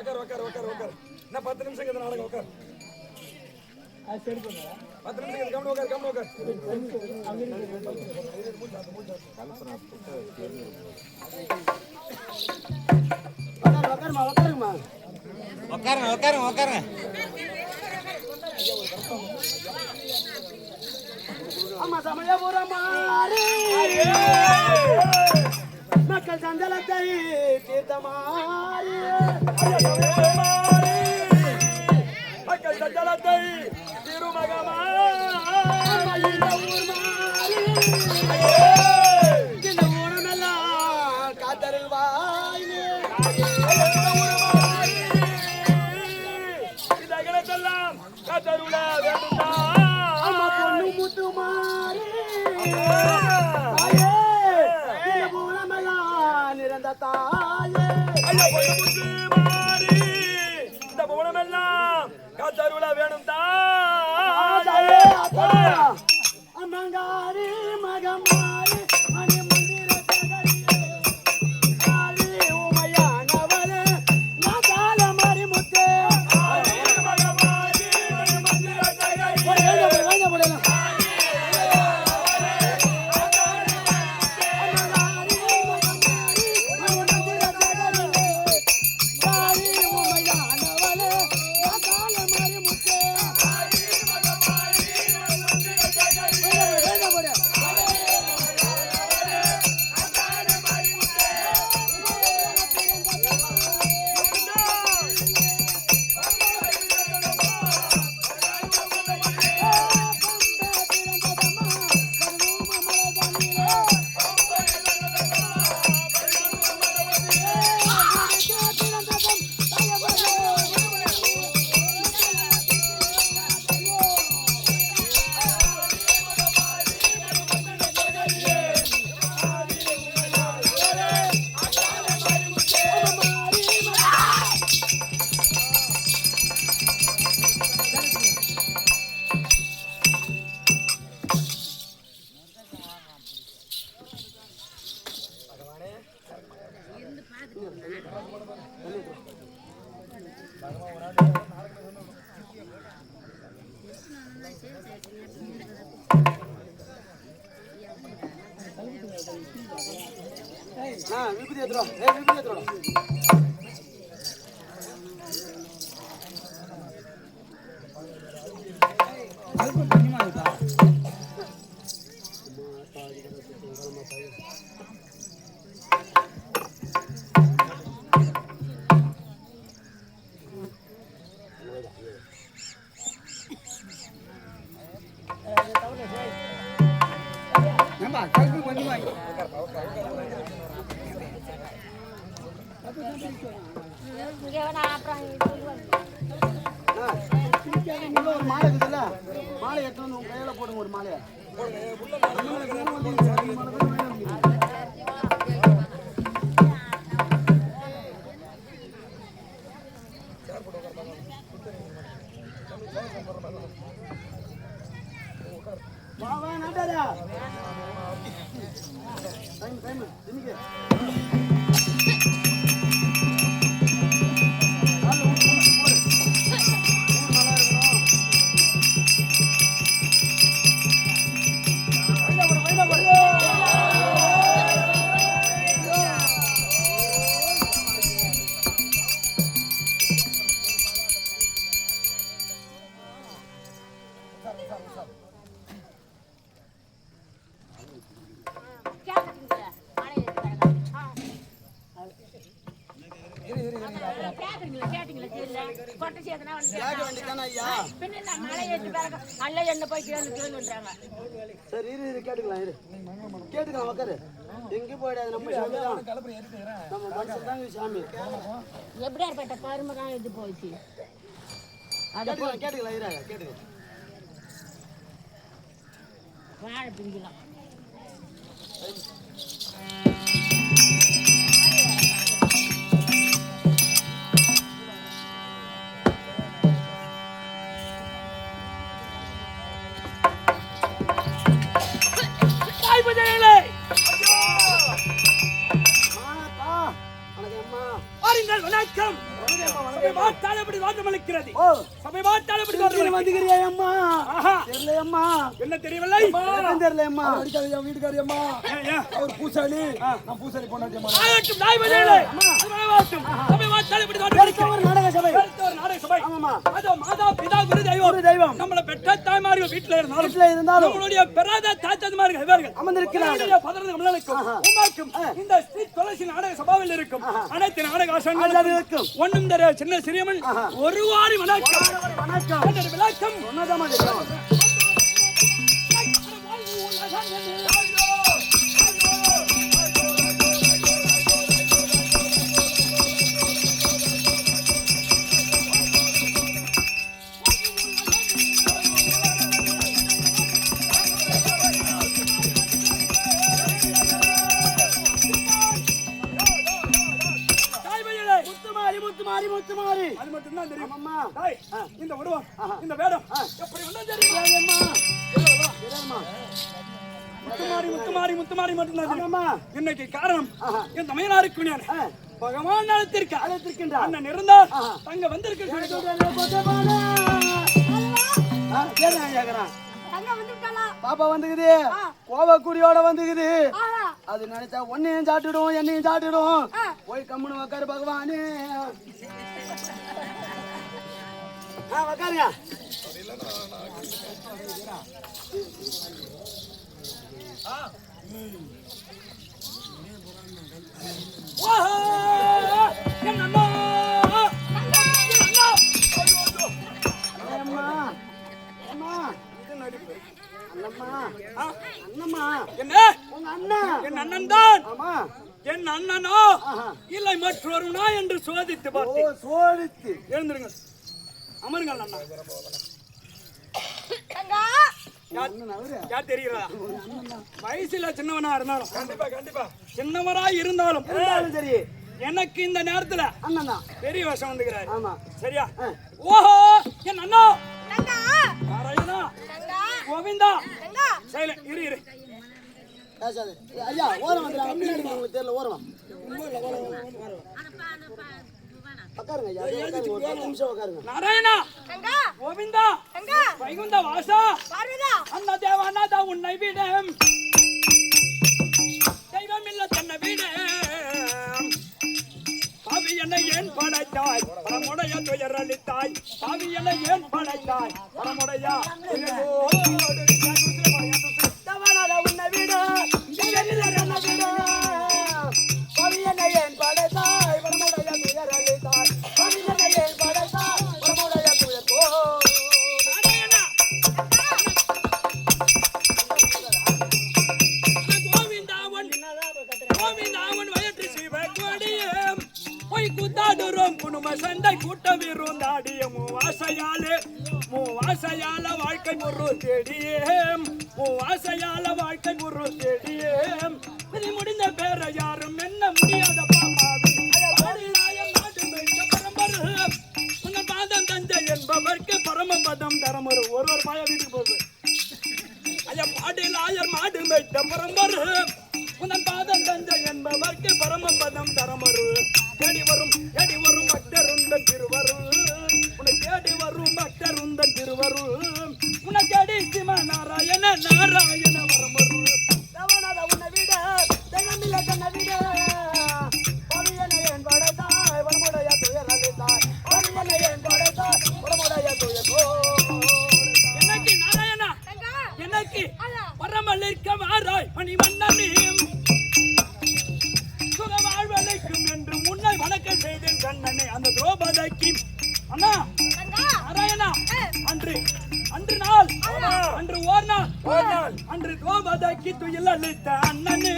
உக்கார் உக்கார் உக்கார் உக்கார். நான் 10 நிமிஷம் இந்த நாடகம் உக்கார். 10 நிமிஷம் கம்னு உக்கார் கம்னு உக்கார். உக்காருங்க உக்காருங்க உக்காருங்க. அம்மா சமயபுரமாரி மக்கள் சஞ்சலத்தை தீர்த்தமாரி மக்கள் சஞ்சலத்தை திருமகமாரி இந்த ஊனமெல்லாம் காத்தருள்வாய் இந்த இடத்தெல்லாம் காத்தருள வேண்டும்டா. அம்மா பொண்ணு முத்துமாரி இந்த ஊனமெல்லாம் நிறந்த தாயே இந்த புவனமெல்லாம் காத்தருள வேணும் அம்மங்காரி மகமாரி மணி மந்திர காளி உமையானவளே நாதால மறி முத்தே விபூதி ஏத்துறோம் விபூதி ஏத்துறோம் ஒரு மாலை இருக்குதுல்ல மாலை எடுத்து வந்து உங்க கையில போடுங்க ஒரு மாலையை வா நாட்டாரா டைம் டைம் இன்னைக்கு சரி இரு கேட்டுக்கலாம் இரு கேட்டுக்கலாம் உக்காரு எங்கே போயிடாது நம்ம சாமி தான் நம்ம மனசு தாங்க சாமி எப்படியா இருப்பட்ட கரும்பு தான் இது போச்சு கேட்டுக்கலாம் இரு கேட்டுக்கலாம் வாழை பிஞ்சிலாம் வணக்கம் இருக்கிறது. ஓ சபை மாட்டால் எப்படி தோன்றுகிறது? வந்துக்கிறியா அம்மா? ஆஹா தெரியலையம்மா. என்ன தெரியவில்லை? தெரியலையம்மா. அடிக்காதயா வீட்டுக்காரி அம்மா. அவர் பூசாரி, நான் பூசாரி பொண்டாட்டி அம்மா. ஆகட்டும் நாய் மதியலே. அதுவாகட்டும். சபை மாட்டால் எப்படி தோன்றுகிறது? ஒரு நாடக சபை. ஒரு நாடக சபை. ஆமாம்மா. அதோ மாதா பிதா குரு தெய்வம் நம்மள பெற்ற தாய்மார்கள் வீட்டுல இருந்தாலும் நம்மளுடைய பெறாத தாய்மார்கள் இவர்கள் அமர்ந்திருக்கிறார்கள். பதறது நம்மளுக்கும் உமாக்கும் இந்த ஸ்ரீ துளசி நாடக சபாவில் இருக்கும் அனைத்து நாடக ஆசான்களுக்கும் ஒண்ணும் தெரிய சின்ன சிறியவன் ஒரு வாரி வணக்கம். விளக்கம் சொன்னதாமா தெரியும். முத்துமாரி அது மட்டும் தான் தெரியும். அம்மா. டேய், இந்த உருவம் இந்த வேடம் எப்படி வந்தா தெரியும்? முத்துமாரி மட்டும் தான் தெரியும். இன்னைக்கு காரணம் என் தமையனாருக்கு பகவான் அழைத்திருக்கின்றார். அண்ணன் இருந்தால் அங்க வந்திருக்க பாப்பா வந்துக்குது, கோவக்குடியோட வந்துக்குது. அது நினைச்சா ஒன்னையும் சாப்பிட்டுடும் என்னையும் சாப்பிட்டுடும். போய் கம்முன்னு உக்காரு பகவானே. உக்காருங்க. என் அண்ணன் தான் என் அண்ணனோ இல்லை மற்றொருனா என்று சோதித்து பார்த்தேன். சோதித்து எழுந்திருங்க, அமருங்கள் அண்ணா. யார் தெரிகிறதா? வயசுல சின்னவனா இருந்தாலும் கண்டிப்பா சின்னவரா இருந்தாலும் சரி எனக்கு இந்த நேரத்துல அண்ணா பெரிய வருஷம் வந்துக்கிறாரு. ஆமா சரியா? ஓஹோ என் அண்ணா நாராயணா கோவிந்தா சைல இரு ஐயா ஓரம் வந்துடுறாங்க. முன்னாடி உங்களுக்கு தெரியல ஓரம் உட்காருங்க ஐயா. ஒரு நிமிஷம் உட்காருங்க. நாராயணா கோவிந்தா வைகுந்த வாசா அண்ணா தேவா அண்ணா உன்னை விட தெய்வம் இல்ல தன்னை விட பாவி என்னை ஏன் படைத்தாய் பரமுடைய துயர் அளித்தாய். பாவி என்னை ஏன் படைத்தாய் பரமுடைய உன்னை விட பாவி என்னை ஏன் படைத்தாய் பரமுடைய துயர் அளித்தாய். பாவி என்னை ஏன் படைத்தாய் பரமுடைய துயர் கோவிந்தாவன் வயற்று சிவ கொடியம் பொய் குத்தாடுறோம் குடும்ப சண்டை கூட்டம் இருந்தாடிய மூவாசையால வாழ்க்கை முரு தேடியம் மூவாசையால வாழ்க்கை முரு தேடியம் இது முடிந்த பேர யாரும் என்ன முடியாத பாமாவி உங்கள் பாதம் தந்தை என்பவர்க்கு பரமபதம் தரமரு ஒரு பாய வீட்டுக்கு போகுது. ஐயா பாடில் ஆயர் மாடு மேய்த்த பரம்பரு உன் பாதம் தந்தை என்பவர்க்கு பரமபதம் தரமரு தேடி வரும் பக்தருந்தன் திருவரு உன்னை தேடி வரும் பக்தருந்தன் திருவரு உன்னை தேடி சிவ நாராயண வரமரு உன்னை விட தெய்வமில்ல தன்னை விட பவியனை என் படைத்தாய் வரமுடைய துயர் அளித்தாய். பவியனை என் படைத்தாய் வரமுடைய துயர் எனக்கு நாராயணா எனக்கு பரமலிக்க மாறாய் மணிமன்னனையும் சுக வாழ்வழைக்கும் என்று முன்னை வணக்கம் செய்தேன் கண்ணனே. அந்த திரௌபதிக்கு அண்ணா நாராயணா அன்று நாள் அன்று ஓர் நாள் அன்று திரௌபதிக்கு துயில் அளித்த அண்ணனே.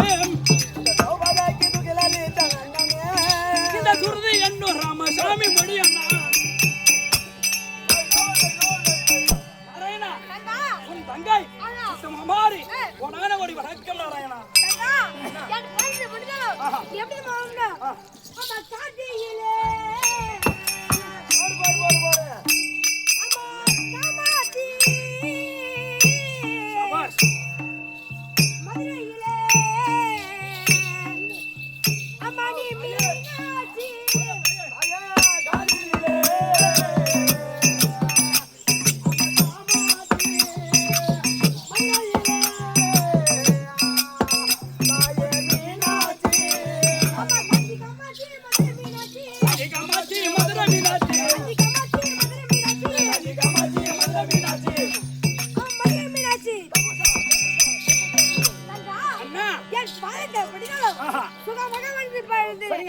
இந்த சுருதி என்னும் ராமசாமி மொழி அண்ணா. நாராயணா உன் தங்கை மாறி உடான ஒரு வணக்கம் நாராயணா.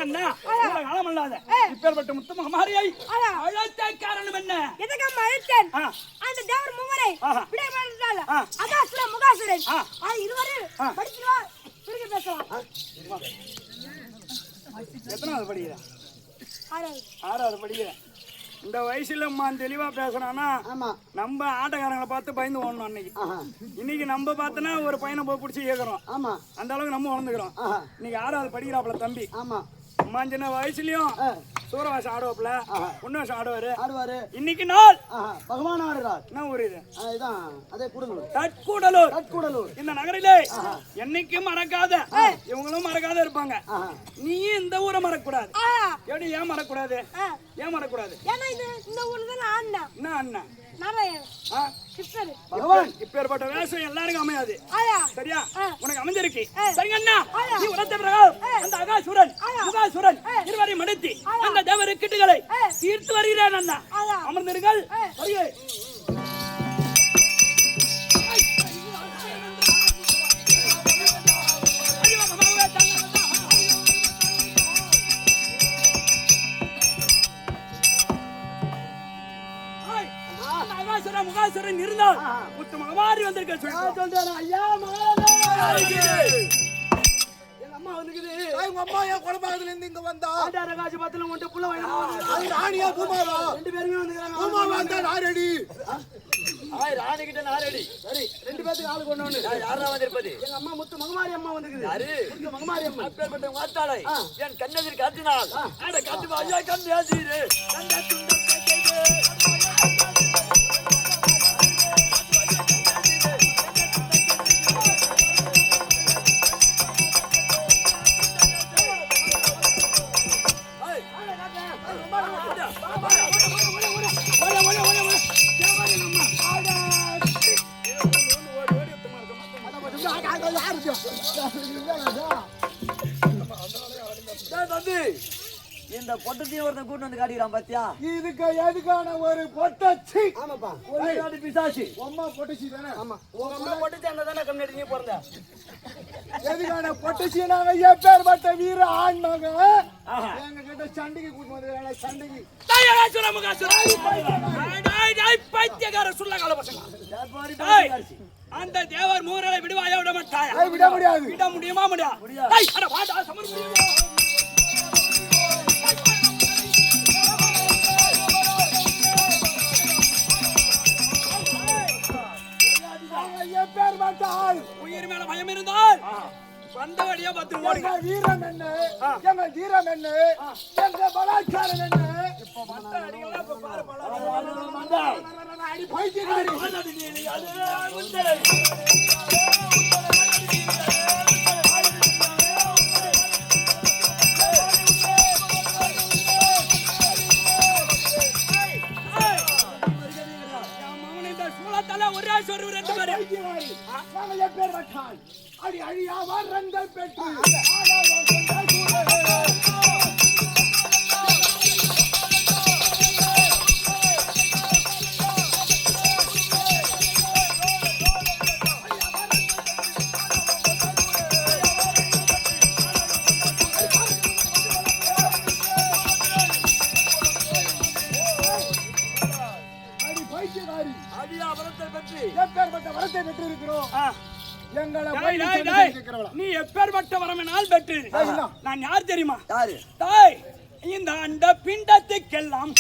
என்னங்க அண்ணா காலம் இல்லாத இப்பேற்பட்ட முத்து மகமாரியை அழைத்த காரணம் என்ன? எதுக்கு அழைத்தேன்? அந்த தேவர் மூவரை விடை மாட்டால அகாசுர முகாசுரன் இருவரும் படிச்சுவா திருப்பி பேசலாம். எத்தனாவது படிக்கிற? ஆறாவது. ஆறாவது படிக்கிற. இந்த வயசுல தெளிவா பேசுறானா நம்ம ஆட்டக்காரங்களை பார்த்து பயந்து ஓடணும். அன்னைக்கு இன்னைக்கு நம்ம பார்த்தோன்னா ஒரு பையனை போய் பிடிச்சி கேட்கறோம். அந்த அளவுக்கு நம்ம வளர்ந்துக்கிறோம். இன்னைக்கு ஆறாவது படிக்கிறாப்புல தம்பி. அம்மா சின்ன வயசுலயும் சூரவாசம் ஆடுவாப்புல, உன்னவாசம் ஆடுவாரு. இன்னைக்கு நாள் பகவான் ஆடுறார். என்ன ஊர் இது? அதே கூடலூர். இந்த நகரிலே என்னைக்கும் மறக்காத இவங்களும் மறக்காத இருப்பாங்க. நீயும் இந்த ஊரை மறக்கூடாது. எப்படி ஏன் மறக்கூடாது? ஏன் மறக்கூடாது? இந்த ஊர்ல தான் அண்ணா. என்ன அண்ணா? பகவான் இப்பேற்பட்ட வேஷம் எல்லாருக்கும் அமையாது. சரியா? உனக்கு அமைஞ்சிருக்கு. சரிங்க அண்ணா, நீ உரத்த பிறகு அந்த அகாசுரன் முகாசுரன் இருவரையும் மடித்து அந்த தேவரு கிட்டுகளை தீர்த்து வருகிறேன் அண்ணா. அமர்ந்திருங்கள். வருகை. முகாசுரன் இருந்தால் முத்து மகமாரி வந்திருக்க சொல்றேன். ஐயா எங்க அம்மா வந்துக்குது. உங்க அம்மா என் குழப்பத்துல இருந்து இங்க வந்தா ஆண்டாரகாசி பத்தில உன்ட்ட புள்ள அது ராணியா பூமாவா? ரெண்டு பேருமே வந்துக்கறாங்க. பூமாவா அந்த நாரடி. ராணி கிட்ட நாரடி. சரி, ரெண்டு பேத்துக்கு ஆளு கொண்டு வந்து. யாரா வந்திருப்பது? எங்க அம்மா முத்து மகமாரி அம்மா வந்துக்குது. யாரு? முத்து மகமாரி அம்மா. அப்பேற்பட்ட வாத்தாளை என் கண்ணெதிர் காட்டினாள். அட காட்டு ஐயா கண்ணு ஆசிரே. கண்ண துண்டு இந்த பொட்டத்தையும் ஒருத்தன் கூட்டு வந்து காட்டிக்கிறான் பாத்தியா? இதுக்கு எதுக்கான ஒரு பொட்டச்சி? ஆமாப்பா, ஒரு பிசாசி. அம்மா பொட்டச்சி தானே? ஆமா, உங்க அம்மா பொட்டச்சி அந்த தானே கம்யூனிட்டி நீ பிறந்த. எதுக்கான பொட்டச்சி? நாங்க எப்பேற்பட்ட வீர ஆண் மக எங்க கிட்ட சண்டைக்கு கூட்டு வந்து சண்டைக்கு அந்த தேவர் மூரலை விடுவாயா? விட மாட்டாயா? விட முடியாது. விட முடியுமா? முடியாது. உயிர் மேல பயம் இருந்தால் வந்தவடியா பத்து ஓடுங்க. வீரம் என்ன? எங்க வீரம் என்ன? எங்க பலாச்சாரம் என்ன? இப்ப மத்த அடிகளா இப்ப பாரு பலாச்சாரம் அடி பைத்தியக்காரி. ஒரே சொரு ரெண்டு பேரு நாங்க எப்பேர் வட்டால் அடி அழியா வரங்கள் பெற்று நீ எப்பேற்பட்ட வரமெனால் பெற்று. நான் யார் தெரியுமா? தாய் இந்த அண்ட பிண்டத்துக்கெல்லாம்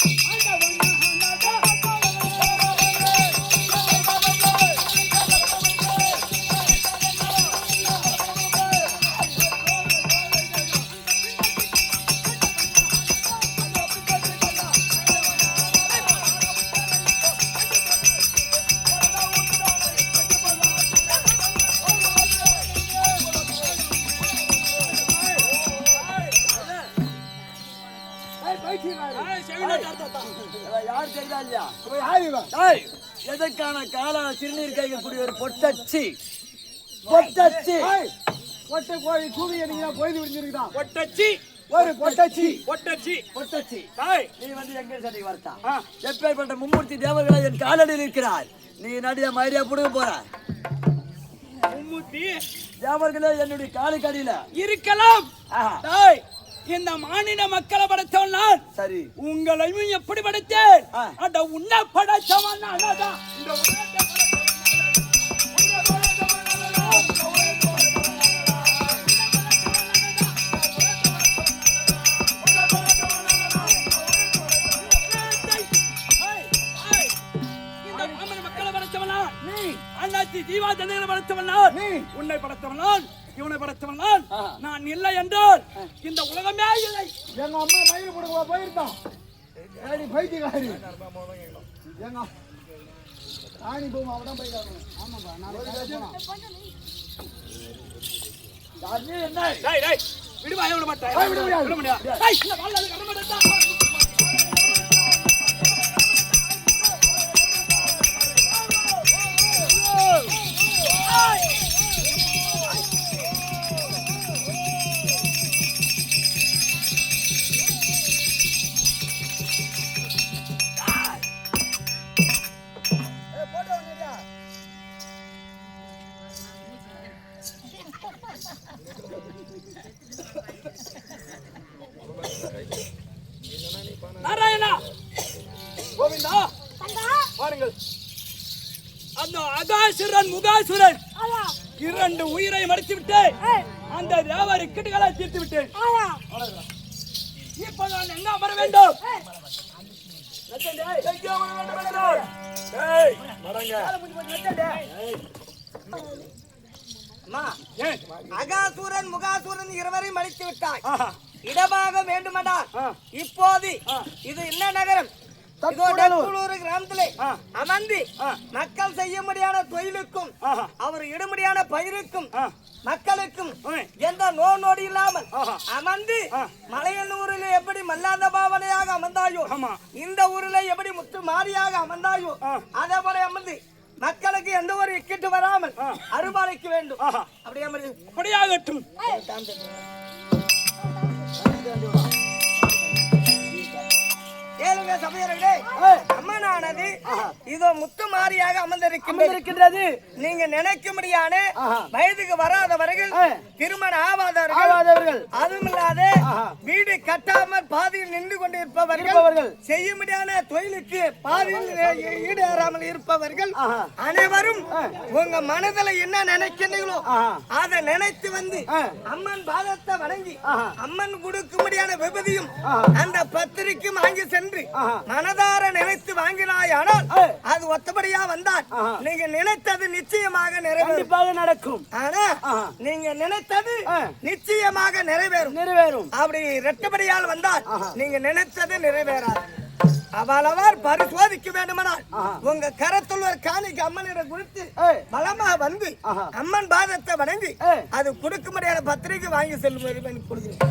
யார் தெரியுதா இல்லையா? எதற்கான கால சிறுநீர் கைகக்கூடிய ஒரு பொட்டச்சி. பொட்டச்சி பொட்டை கோழி கூவி நீங்க போய்து விடுஞ்சிருக்கான். பொட்டச்சி ஒரு பொட்டச்சி. பொட்டச்சி பொட்டச்சி. தாய் நீ வந்து எங்க சண்டைக்கு வரட்டா? எப்பேற்பட்ட மும்மூர்த்தி தேவர்களை என் காலடியில் இருக்கிறார். நீ நடிகை மரியா புடுங்க போற. மும்மூர்த்தி தேவர்களே என்னுடைய காலுக்கு அடியில இருக்கலாம். தாய் இந்த மாநில மக்களை படைத்தவன் நான். சரி உங்களையும் எப்படி படைத்தேன்? ஆ. அந்த உன்னை படைத்தவன் நான். அதான் இந்த உலகத்தை அண்ணாச்சி ஜீவா ஜனங்களை படைத்தவன் நான். உன்னை படைத்தவன் நான், இவனை படைத்தவன் நான். நான் இல்லை என்றால் இந்த உலகமே இல்லை. எங்க அம்மா மயில் கொடுக்க போயிருந்தோம் பைத்தியக்காரி எங்க ராணி பூமா அவதான் போயிருக்காங்க. ஆமாப்பா விடுவா விட மாட்டேன். விட முடியாது. நாராயணா கோவிந்தா பாருங்கள், அந்த அகாசுரன் முகாசுரன் இரண்டு உயிரை மறைத்து விட்டேன். அந்த தேவர் இக்கட்டுகளை தீர்த்து விட்டேன். இப்ப நான் எங்க அமர வேண்டும்? அகாசுரன் முகாசுரன் இருவரையும் அழித்து விட்டாய். இடமாக வேண்டுமடா. இப்போது இது என்ன நகரம்? கிராமத்திலே அமர்ந்து மக்கள் செய்ய முடியாத தொழிலுக்கும் அவர் இடுமுடியான பயிருக்கும் மக்களுக்கும் எந்த நோடி இல்லாமல் அமர்ந்து மலையனூரில் எப்படி மல்லாந்த பாவனையாக அமர்ந்தாயோ, இந்த ஊரில் எப்படி முத்து மாறியாக அமர்ந்தாயோ, அதே போல அமர்ந்து மக்களுக்கு எந்த ஒரு இக்கட்டு வராமல் அருபாலிக்க வேண்டும். அப்படியாகட்டும். கேளுங்க சபையர்களே, அம்மனானது இதோ முத்து மாறியாக அமர்ந்திருக்கின்றது. நீங்க நினைக்கும்படியான வயதுக்கு வராதவர்கள், திருமணம் ஆவாதவர்கள், அதுவும் இல்லாத வீடு கட்டாமல் பாதியில் நின்று கொண்டிருப்பவர்கள், செய்ய முடியாத தொழிலுக்கு பாதியில் ஈடேறாமல் இருப்பவர்கள் அனைவரும் உங்க மனதில் என்ன நினைக்கிறீங்களோ அதை நினைத்து வந்து அம்மன் பாதத்தை வணங்கி அம்மன் கொடுக்கும்படியான விபதியும் அந்த பத்திரிக்கும் வாங்கி சென்று மனதார நினைத்து வாங்கினாயானால் அது ஒத்தபடியா வந்தால் நீங்க நினைத்தது நிச்சயமாக நடக்கும். ஆனா நீங்க நினைத்தது நிச்சயமாக நிறைவேறும். அப்படி இரட்டபடியால் வந்தால் நீங்க நினைத்தது நிறைவேறாது. அவளவர் பரிசோதிக்க வேண்டுமானால் உங்க கரத்தில் ஒரு காணிக்கு அம்மனிடம் கொடுத்து பலமா வந்து அம்மன் பாதத்தை வணங்கி அது கொடுக்க முடியாத பத்திரிகை வாங்கி செல்லும் கொடுக்கிறேன்.